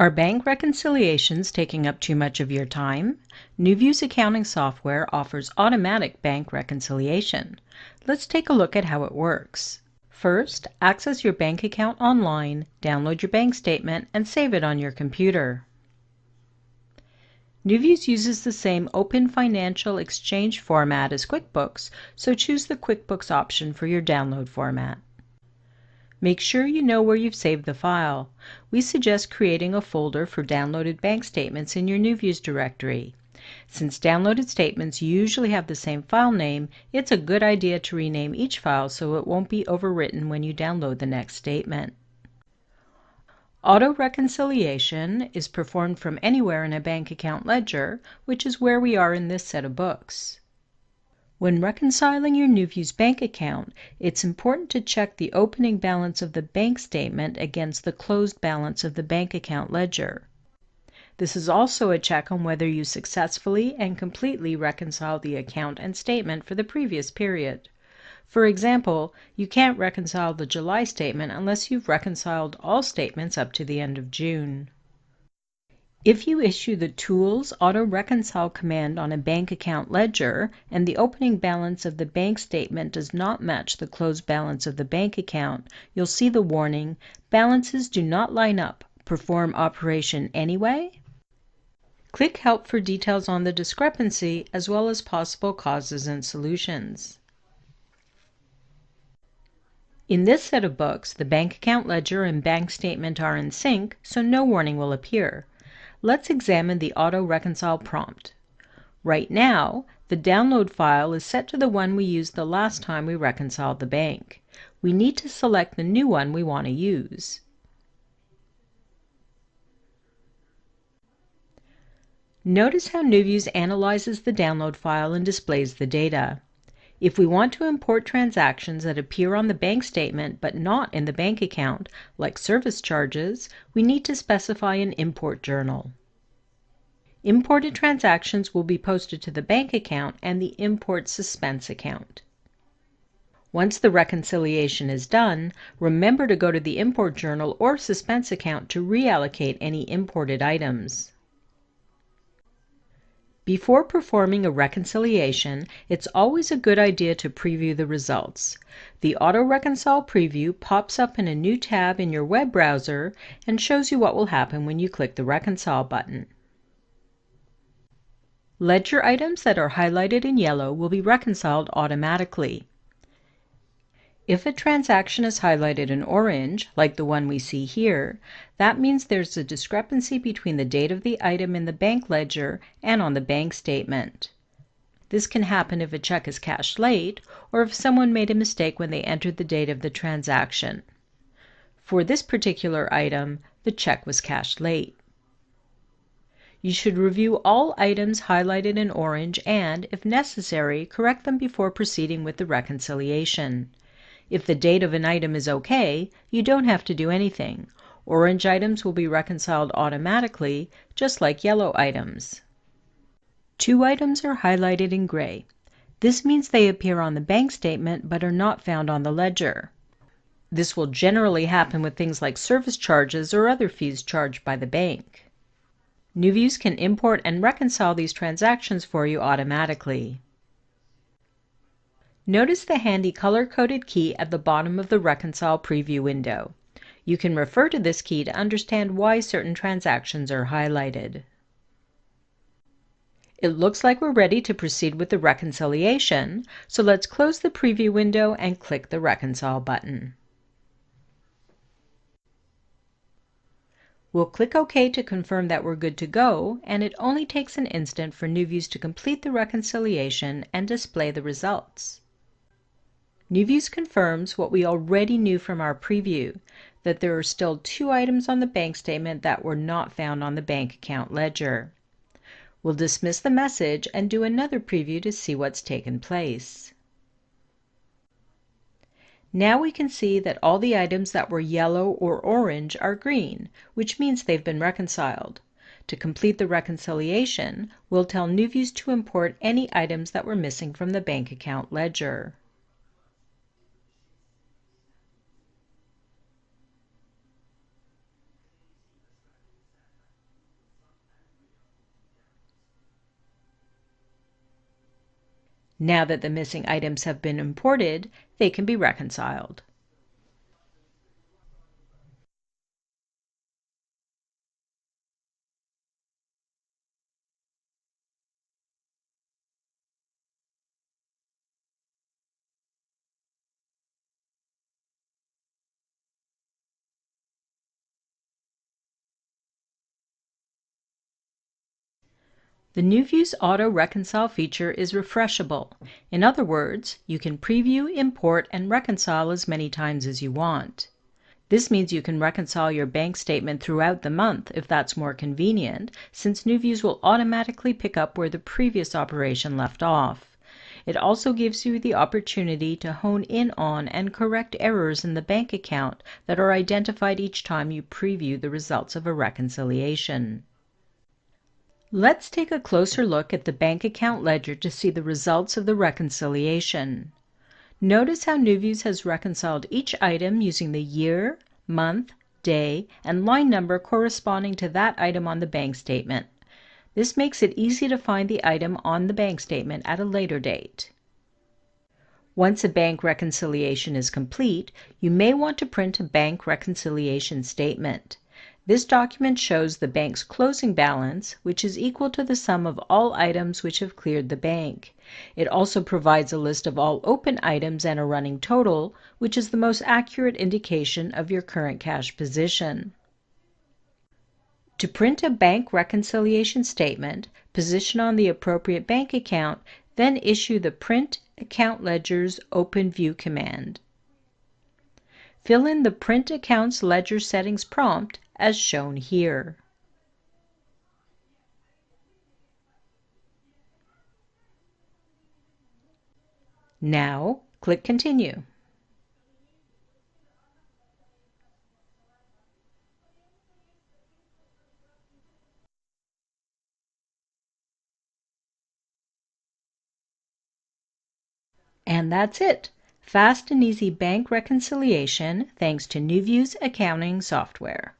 Are bank reconciliations taking up too much of your time? NewViews accounting software offers automatic bank reconciliation. Let's take a look at how it works. First, access your bank account online, download your bank statement, and save it on your computer. NewViews uses the same Open Financial Exchange format as QuickBooks, so choose the QuickBooks option for your download format. Make sure you know where you've saved the file. We suggest creating a folder for downloaded bank statements in your NewViews directory. Since downloaded statements usually have the same file name, it's a good idea to rename each file so it won't be overwritten when you download the next statement. Auto reconciliation is performed from anywhere in a bank account ledger, which is where we are in this set of books. When reconciling your NewViews bank account, it's important to check the opening balance of the bank statement against the closed balance of the bank account ledger. This is also a check on whether you successfully and completely reconciled the account and statement for the previous period. For example, you can't reconcile the July statement unless you've reconciled all statements up to the end of June. If you issue the Tools Auto Reconcile command on a bank account ledger and the opening balance of the bank statement does not match the closed balance of the bank account, you'll see the warning, "Balances do not line up. Perform operation anyway?" Click Help for details on the discrepancy as well as possible causes and solutions. In this set of books, the bank account ledger and bank statement are in sync, so no warning will appear. Let's examine the Auto Reconcile prompt. Right now, the download file is set to the one we used the last time we reconciled the bank. We need to select the new one we want to use. Notice how NewViews analyzes the download file and displays the data. If we want to import transactions that appear on the bank statement but not in the bank account, like service charges, we need to specify an import journal. Imported transactions will be posted to the bank account and the import suspense account. Once the reconciliation is done, remember to go to the import journal or suspense account to reallocate any imported items. Before performing a reconciliation, it's always a good idea to preview the results. The Auto Reconcile preview pops up in a new tab in your web browser and shows you what will happen when you click the Reconcile button. Ledger items that are highlighted in yellow will be reconciled automatically. If a transaction is highlighted in orange, like the one we see here, that means there's a discrepancy between the date of the item in the bank ledger and on the bank statement. This can happen if a check is cashed late or if someone made a mistake when they entered the date of the transaction. For this particular item, the check was cashed late. You should review all items highlighted in orange and, if necessary, correct them before proceeding with the reconciliation. If the date of an item is okay, you don't have to do anything. Orange items will be reconciled automatically, just like yellow items. Two items are highlighted in gray. This means they appear on the bank statement but are not found on the ledger. This will generally happen with things like service charges or other fees charged by the bank. NewViews can import and reconcile these transactions for you automatically. Notice the handy color-coded key at the bottom of the Reconcile preview window. You can refer to this key to understand why certain transactions are highlighted. It looks like we're ready to proceed with the reconciliation, so let's close the preview window and click the Reconcile button. We'll click OK to confirm that we're good to go, and it only takes an instant for NewViews to complete the reconciliation and display the results. NewViews confirms what we already knew from our preview, that there are still two items on the bank statement that were not found on the bank account ledger. We'll dismiss the message and do another preview to see what's taken place. Now we can see that all the items that were yellow or orange are green, which means they've been reconciled. To complete the reconciliation, we'll tell NewViews to import any items that were missing from the bank account ledger. Now that the missing items have been imported, they can be reconciled. The NewViews Auto Reconcile feature is refreshable. In other words, you can preview, import, and reconcile as many times as you want. This means you can reconcile your bank statement throughout the month if that's more convenient, since NewViews will automatically pick up where the previous operation left off. It also gives you the opportunity to hone in on and correct errors in the bank account that are identified each time you preview the results of a reconciliation. Let's take a closer look at the bank account ledger to see the results of the reconciliation. Notice how NewViews has reconciled each item using the year, month, day, and line number corresponding to that item on the bank statement. This makes it easy to find the item on the bank statement at a later date. Once a bank reconciliation is complete, you may want to print a bank reconciliation statement. This document shows the bank's closing balance, which is equal to the sum of all items which have cleared the bank. It also provides a list of all open items and a running total, which is the most accurate indication of your current cash position. To print a bank reconciliation statement, position on the appropriate bank account, then issue the Print Account Ledgers Open View command. Fill in the Print Accounts Ledger Settings prompt as shown here. Now, click Continue. And that's it. Fast and easy bank reconciliation thanks to NewViews accounting software.